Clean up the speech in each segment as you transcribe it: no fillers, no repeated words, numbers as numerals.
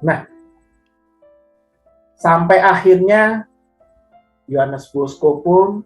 Nah, sampai akhirnya Yohanes Bosco pun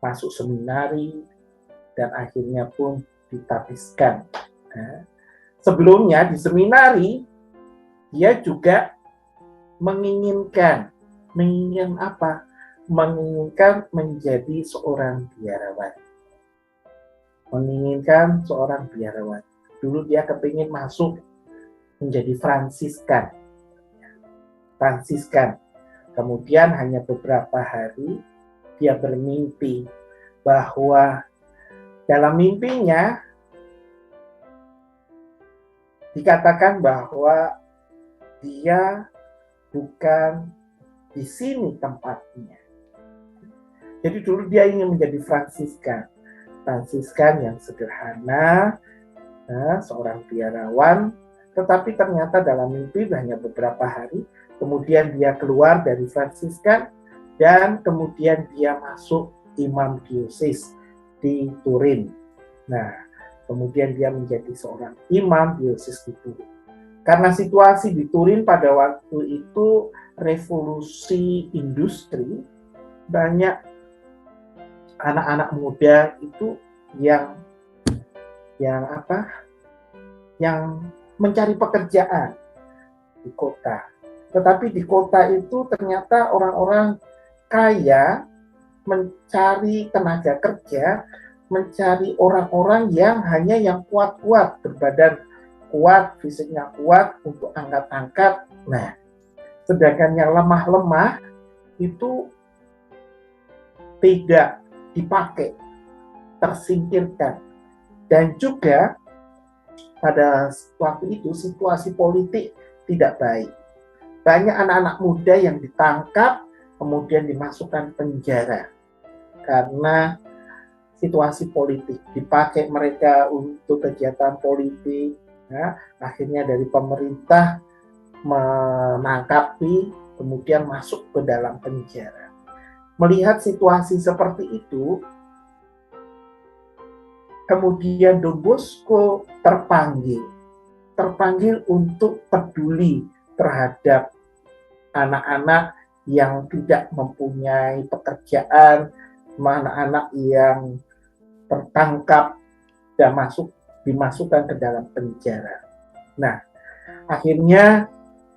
masuk seminari dan akhirnya pun ditabiskan. Nah, sebelumnya di seminari dia juga menginginkan apa? Menginginkan menjadi seorang biarawan. Menginginkan seorang biarawan. Dulu dia kepingin masuk menjadi Fransiskan. Kemudian hanya beberapa hari dia bermimpi bahwa dalam mimpinya dikatakan bahwa dia bukan di sini tempatnya. Jadi dulu dia ingin menjadi Fransiskan yang sederhana, seorang biarawan, tetapi ternyata dalam mimpi hanya beberapa hari, kemudian dia keluar dari Fransiskan dan kemudian dia masuk imam diosis di Turin. Nah, kemudian dia menjadi seorang imam diosis di Turin. Karena situasi di Turin pada waktu itu revolusi industri, banyak anak-anak muda itu yang mencari pekerjaan di kota. Tetapi di kota itu ternyata orang-orang kaya mencari tenaga kerja, mencari orang-orang yang hanya yang kuat-kuat, berbadan kuat, fisiknya kuat untuk angkat-angkat. Nah, sedangkan yang lemah-lemah itu tidak dipakai, tersingkirkan. Dan juga pada waktu itu situasi politik tidak baik. Banyak anak-anak muda yang ditangkap, kemudian dimasukkan penjara. Karena situasi politik, dipakai mereka untuk kegiatan politik. Nah, akhirnya dari pemerintah menangkapi, kemudian masuk ke dalam penjara. Melihat situasi seperti itu, kemudian Don Bosco terpanggil untuk peduli terhadap anak-anak yang tidak mempunyai pekerjaan, anak-anak yang tertangkap dan dimasukkan ke dalam penjara. Nah, akhirnya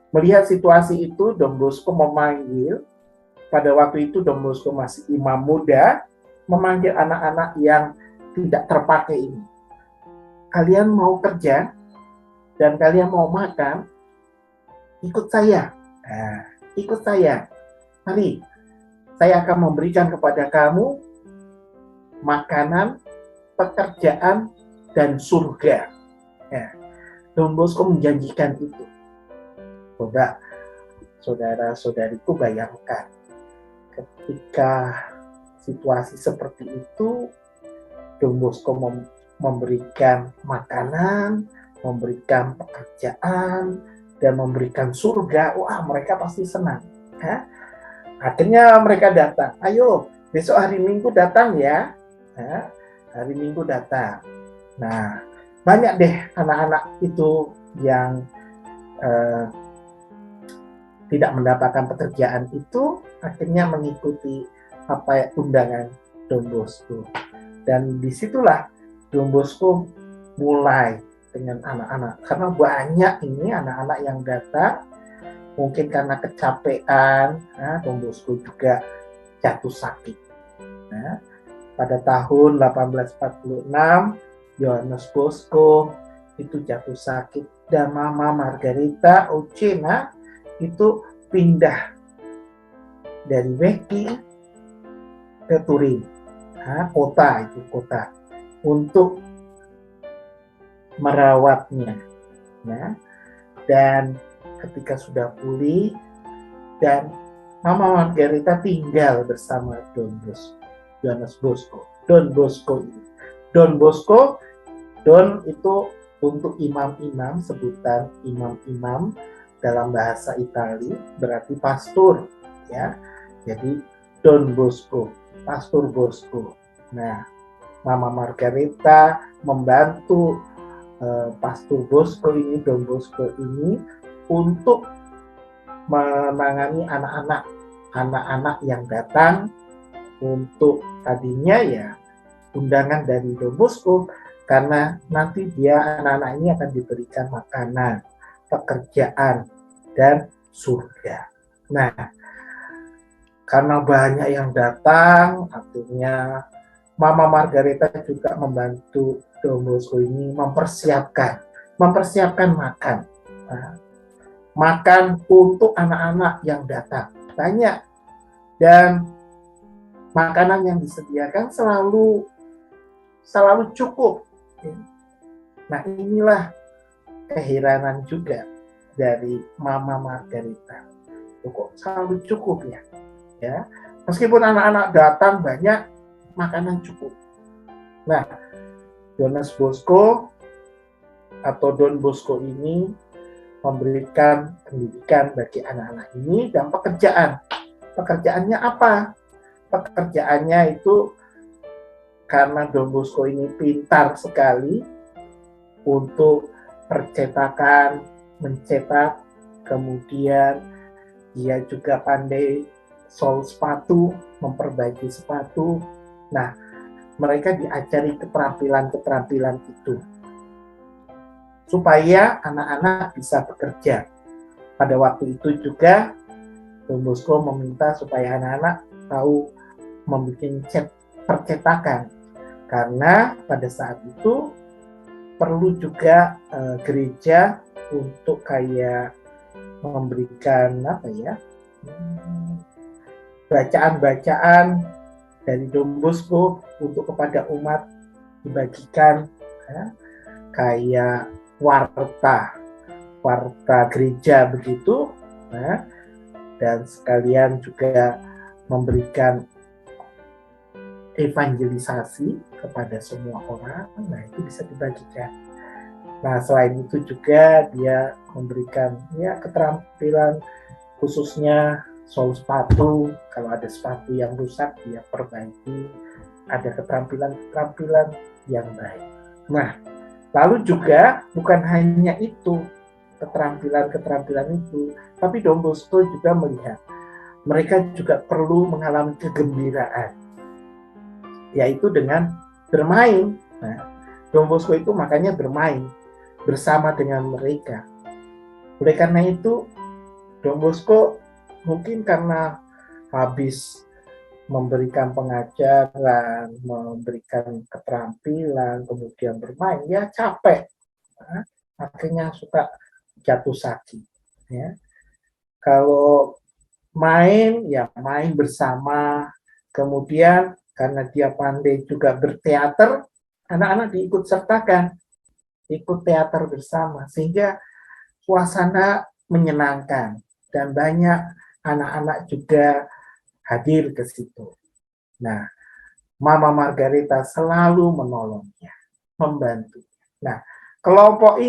melihat situasi itu, Don Bosco memanggil, pada waktu itu Don Bosco masih imam muda, memanggil anak-anak yang tidak terpakai ini. Kalian mau kerja dan kalian mau makan, ikut saya. Nah, ikut saya. Mari, saya akan memberikan kepada kamu makanan, pekerjaan, dan surga. Nah, Don Bosco menjanjikan itu. Coba, saudara-saudariku bayangkan, ketika situasi seperti itu, Don Bosco memberikan makanan, memberikan pekerjaan, dan memberikan surga. Wah, mereka pasti senang. Akhirnya mereka datang. Ayo, besok hari Minggu datang ya. Hari Minggu datang. Nah, banyak deh anak-anak itu yang tidak mendapatkan pekerjaan itu, akhirnya mengikuti undangan Don Bosco. Dan disitulah Don Bosco mulai dengan anak-anak. Karena banyak ini anak-anak yang datang, mungkin karena kecapean, Don Bosco juga jatuh sakit. Nah, pada tahun 1846, Yohanes Bosco itu jatuh sakit dan Mama Margarita Ocena itu pindah dari Vecchi ke Turin, kota untuk merawatnya. Dan ketika sudah pulih dan Mama Margarita tinggal bersama Yohanes Bosco. Don Bosco itu untuk imam-imam, sebutan imam-imam dalam bahasa Itali berarti pastor, ya. Jadi Don Bosco, Pastor Bosco. Nah, Mama Margarita membantu Pastor Bosco ini, Don Bosco ini untuk menangani anak-anak yang datang untuk tadinya ya undangan dari Don Bosco, karena nanti anak-anak ini akan diberikan makanan, pekerjaan, dan surga. Nah, karena banyak yang datang, artinya Mama Margareta juga membantu Don Bosco ini mempersiapkan makan. Nah, makan untuk anak-anak yang datang. Banyak. Dan makanan yang disediakan selalu cukup. Nah, inilah keheranan juga dari Mama Margareta. Kok selalu cukup ya? Ya, meskipun anak-anak datang banyak, makanan cukup. Nah, Don Bosco atau Don Bosco ini memberikan pendidikan bagi anak-anak ini dan pekerjaan. Pekerjaannya apa? Pekerjaannya itu karena Don Bosco ini pintar sekali untuk percetakan, mencetak, kemudian dia juga pandai sol sepatu, memperbaiki sepatu. Nah, mereka diajari keterampilan-keterampilan itu supaya anak-anak bisa bekerja. Pada waktu itu juga Don Bosco meminta supaya anak-anak tahu membuat percetakan, karena pada saat itu perlu juga gereja untuk kayak memberikan bacaan-bacaan dari Don Bosco untuk kepada umat, dibagikan ya, kayak warta gereja begitu, nah, dan sekalian juga memberikan evangelisasi kepada semua orang. Nah, itu bisa dibagikan. Nah, selain itu juga dia memberikan ya keterampilan khususnya sol sepatu. Kalau ada sepatu yang rusak dia perbaiki. Ada keterampilan-keterampilan yang baik. Nah, lalu juga bukan hanya itu keterampilan-keterampilan itu, tapi Don Bosco juga melihat mereka juga perlu mengalami kegembiraan, yaitu dengan bermain. Nah, Don Bosco itu makanya bermain bersama dengan mereka. Oleh karena itu, Don Bosco mungkin karena habis memberikan pengajaran, memberikan keterampilan, kemudian bermain, ya capek. Nah, akhirnya suka jatuh sakit. Ya. Kalau main, ya main bersama. Kemudian karena dia pandai juga berteater, anak-anak diikut sertakan, ikut teater bersama, sehingga suasana menyenangkan dan banyak anak-anak juga hadir ke situ. Nah, Mama Margareta selalu menolongnya, membantu. Nah, kelompok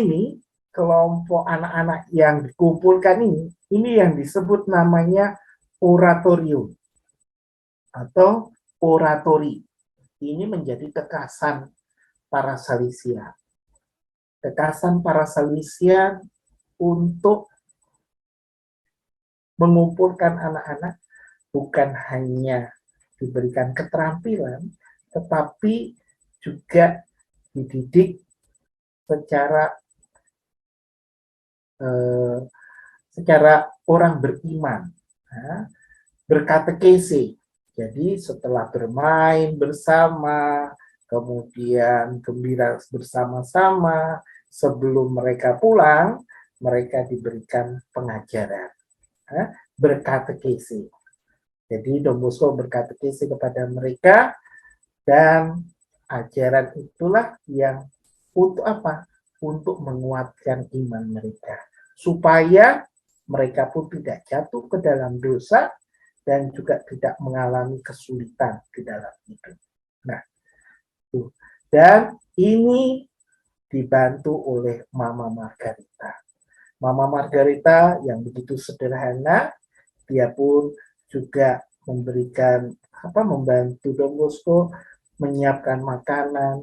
anak-anak yang dikumpulkan ini yang disebut namanya oratorium atau oratori. Ini menjadi kekasan para Salesian. Kekasan para Salesian untuk mengumpulkan anak-anak bukan hanya diberikan keterampilan, tetapi juga dididik secara orang beriman, berkatekese. Jadi setelah bermain bersama, kemudian gembira bersama-sama, sebelum mereka pulang, mereka diberikan pengajaran, berkatekese. Jadi Don Bosco berkatekese kepada mereka, dan ajaran itulah yang untuk apa? Untuk menguatkan iman mereka, supaya mereka pun tidak jatuh ke dalam dosa dan juga tidak mengalami kesulitan di dalam hidup. Nah, dan ini dibantu oleh Mama Margareta. Mama Margareta yang begitu sederhana, dia pun juga membantu Don Bosco menyiapkan makanan,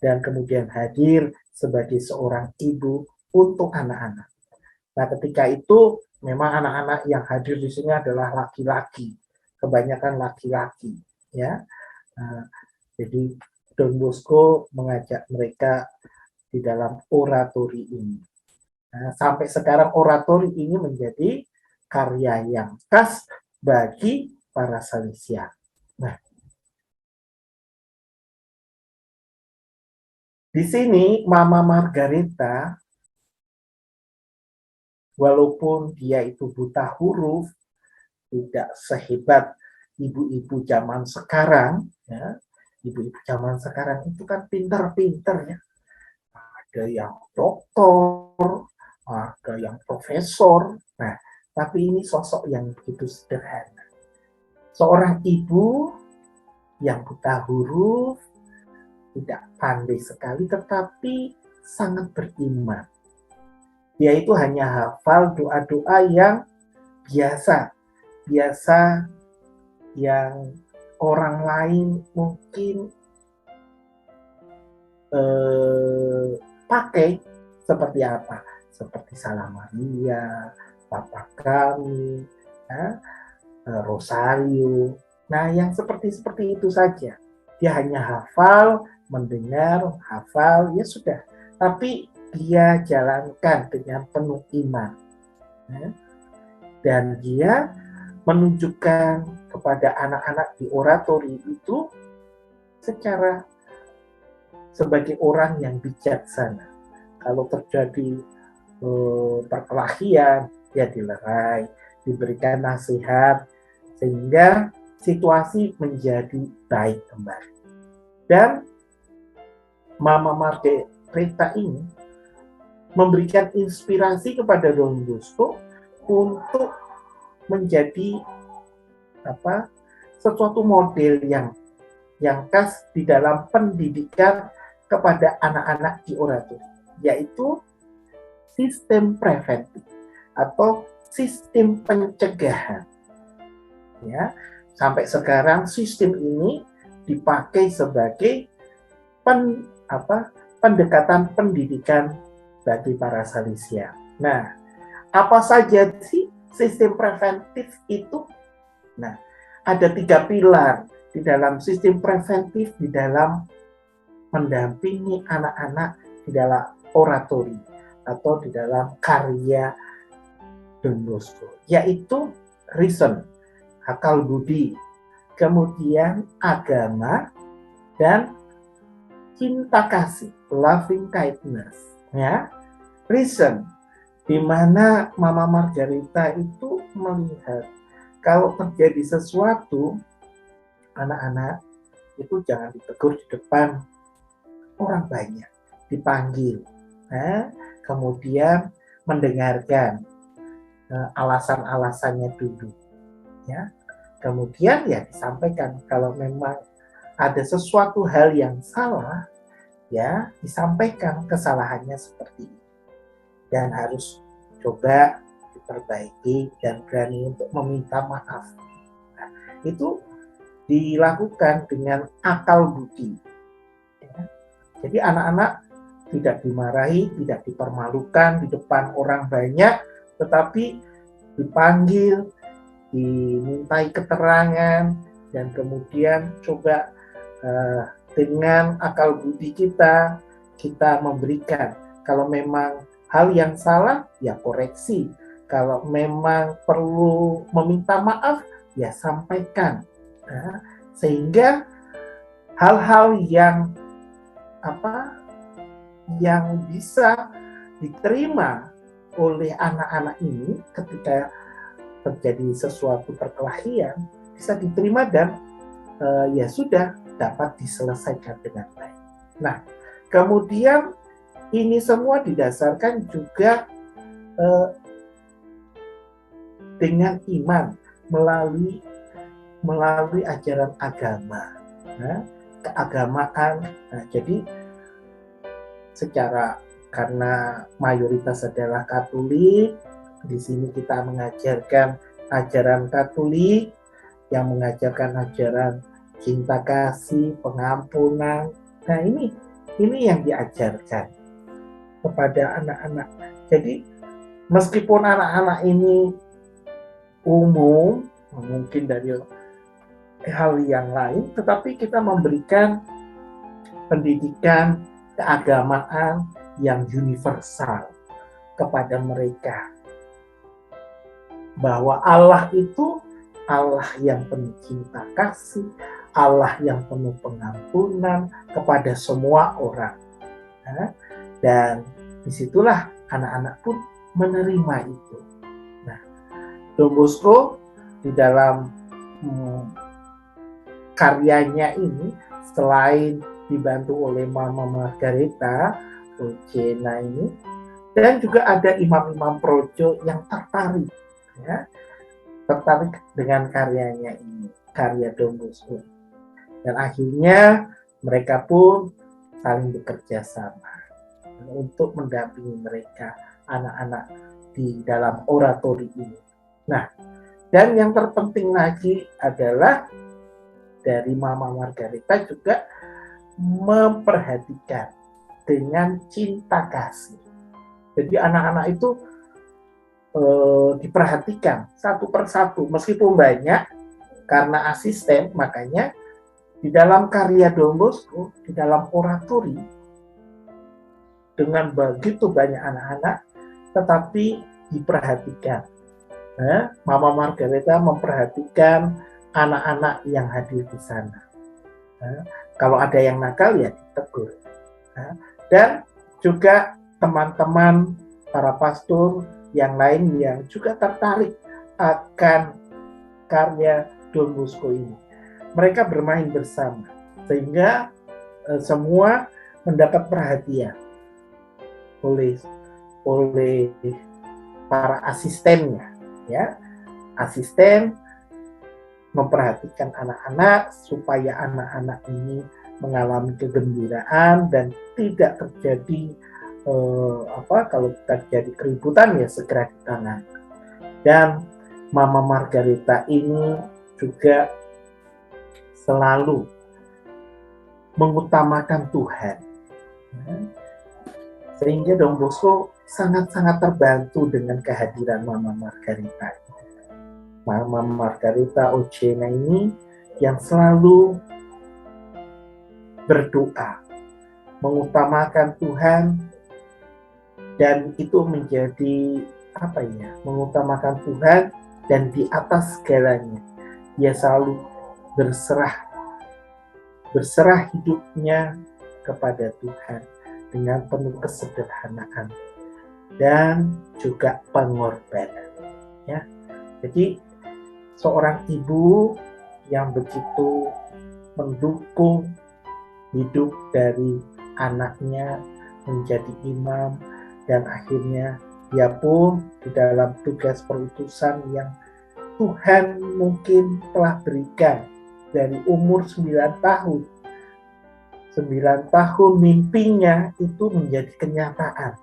dan kemudian hadir sebagai seorang ibu untuk anak-anak. Nah, ketika itu memang anak-anak yang hadir di sini adalah laki-laki, kebanyakan laki-laki, ya. Nah, jadi Don Bosco mengajak mereka di dalam oratori ini. Nah, sampai sekarang oratori ini menjadi karya yang khas bagi para Salesian. Nah, di sini Mama Margareta, walaupun dia itu buta huruf, tidak sehebat ibu-ibu zaman sekarang, ya. Ibu-ibu zaman sekarang itu kan pintar-pintar, ya. Ada yang doktor, ada yang profesor. Nah, tapi ini sosok yang begitu sederhana. Seorang ibu yang buta huruf, tidak pandai sekali, tetapi sangat beriman. Dia itu hanya hafal doa-doa yang biasa yang orang lain mungkin pakai, seperti apa? Seperti Salam Maria, Bapa Kami, ya, Rosario. Nah, yang seperti itu saja. Dia hanya hafal, mendengar, hafal, ya sudah. Tapi dia jalankan dengan penuh iman. Ya. Dan dia menunjukkan kepada anak-anak di oratori itu secara sebagai orang yang bijaksana. Kalau terjadi perkelahian, ya dilerai, diberikan nasihat, sehingga situasi menjadi baik kembali. Dan Mama Margareta ini memberikan inspirasi kepada Don Bosco untuk menjadi sesuatu model yang khas di dalam pendidikan kepada anak-anak di oratori, yaitu sistem preventif atau sistem pencegahan. Ya, sampai sekarang sistem ini dipakai sebagai pendekatan pendidikan bagi para Salesian. Nah, apa saja sih sistem preventif itu? Nah, ada 3 pilar di dalam sistem preventif di dalam mendampingi anak-anak di dalam oratori atau di dalam karya Don Bosco, yaitu reason, akal budi, kemudian agama, dan cinta kasih, loving kindness. Ya, reason, di mana Mama Margareta itu melihat kalau terjadi sesuatu, anak-anak itu jangan ditegur di depan orang banyak, dipanggil, kemudian mendengarkan alasan-alasannya dulu, ya. Kemudian ya disampaikan kalau memang ada sesuatu hal yang salah, ya disampaikan kesalahannya seperti ini dan harus coba diperbaiki dan berani untuk meminta maaf. Nah, itu dilakukan dengan akal budi. Ya. Jadi anak-anak tidak dimarahi, tidak dipermalukan di depan orang banyak, tetapi dipanggil, dimintai keterangan, dan kemudian coba dengan akal budi kita memberikan. Kalau memang hal yang salah, ya koreksi. Kalau memang perlu meminta maaf, ya sampaikan. Nah, sehingga hal-hal yang bisa diterima oleh anak-anak ini ketika terjadi sesuatu perkelahian bisa diterima dan ya sudah dapat diselesaikan dengan baik. Nah, kemudian ini semua didasarkan juga dengan iman melalui ajaran agama, keagamaan. Nah, jadi secara karena mayoritas adalah Katolik, di sini kita mengajarkan ajaran Katolik yang mengajarkan ajaran cinta kasih, pengampunan. Nah, ini yang diajarkan kepada anak-anak. Jadi Meskipun anak-anak ini umum, mungkin dari hal yang lain, tetapi kita memberikan pendidikan keagamaan yang universal kepada mereka. Bahwa Allah itu Allah yang penuh cinta kasih, Allah yang penuh pengampunan kepada semua orang. Dan disitulah anak-anak pun menerima itu. Nah, Don Bosco di dalam karyanya ini, selain dibantu oleh Mama Margareta Lucena ini, dan juga ada imam-imam projo yang tertarik, ya, tertarik dengan karyanya ini, karya Don Bosco. Dan akhirnya mereka pun saling bekerja sama untuk mendampingi mereka, anak-anak di dalam oratori ini. Nah, dan yang terpenting lagi adalah dari Mama Margareta juga memperhatikan dengan cinta kasih. Jadi anak-anak itu diperhatikan satu persatu, meskipun banyak, karena asisten, makanya di dalam karya Don Bosco, di dalam oratori, dengan begitu banyak anak-anak, tetapi diperhatikan. Mama Margareta memperhatikan anak-anak yang hadir di sana. Kalau ada yang nakal ya ditegur. Dan juga teman-teman para pastor yang lain yang juga tertarik akan karya Don Bosco ini. Mereka bermain bersama sehingga semua mendapat perhatian oleh para asistennya, ya. Asisten memperhatikan anak-anak supaya anak-anak ini mengalami kegembiraan dan tidak terjadi kalau terjadi keributan ya segera ditangani. Dan Mama Margareta ini juga selalu mengutamakan Tuhan, sehingga Don Bosco sangat-sangat terbantu dengan kehadiran Mama Margareta. Mama Margareta Lucena ini yang selalu berdoa, mengutamakan Tuhan, dan itu menjadi mengutamakan Tuhan, dan di atas segalanya dia selalu berserah hidupnya kepada Tuhan dengan penuh kesederhanaan dan juga pengorbanan, ya. Jadi seorang ibu yang begitu mendukung hidup dari anaknya menjadi imam, dan akhirnya dia pun di dalam tugas perutusan yang Tuhan mungkin telah berikan dari umur 9 tahun. 9 tahun mimpinya itu menjadi kenyataan,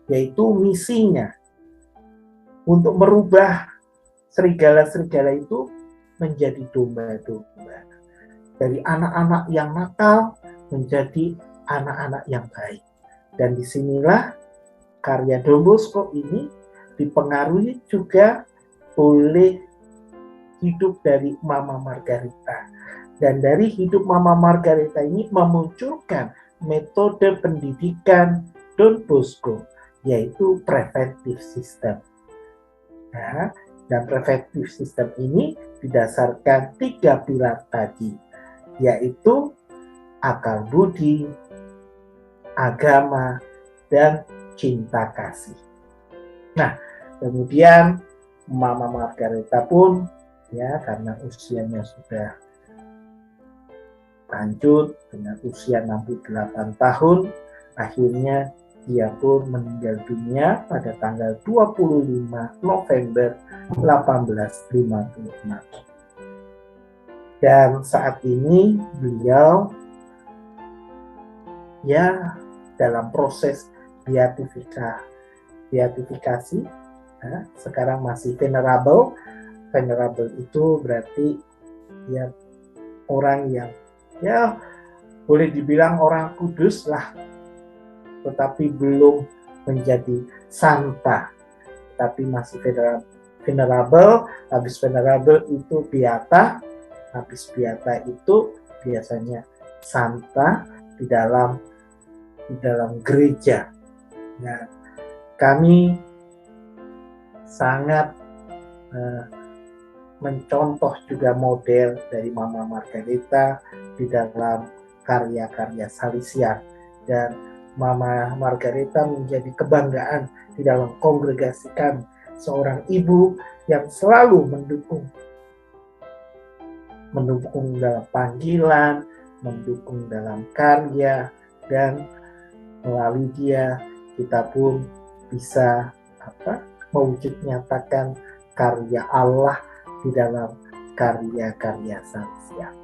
yaitu misinya untuk merubah serigala-serigala itu menjadi domba-domba. Dari anak-anak yang nakal menjadi anak-anak yang baik. Dan disinilah karya Don Bosco ini dipengaruhi juga oleh hidup dari Mama Margareta. Dan dari hidup Mama Margareta ini memunculkan metode pendidikan Don Bosco, yaitu preventive system. Nah, dan preventive system ini didasarkan 3 pilar tadi, yaitu akal budi, agama, dan cinta kasih. Nah, kemudian Mama Margareta pun, ya, karena usianya sudah lanjut dengan usia 68 tahun, akhirnya dia pun meninggal dunia pada tanggal 25 November 1856. Dan saat ini beliau ya dalam proses beatifikasi, sekarang masih venerable. Venerable itu berarti ya orang yang ya boleh dibilang orang kudus lah, tetapi belum menjadi santa. tetapi masih venerable. Habis venerable itu beata, habis beata itu biasanya santa di dalam gereja. Nah, kami sangat mencontoh juga model dari Mama Margareta di dalam karya-karya Salesian, dan Mama Margareta menjadi kebanggaan di dalam kongregasi kami, seorang ibu yang selalu mendukung dalam panggilan, mendukung dalam karya, dan melalui dia kita pun bisa mewujud nyatakan karya Allah di dalam karya-karya Salesian.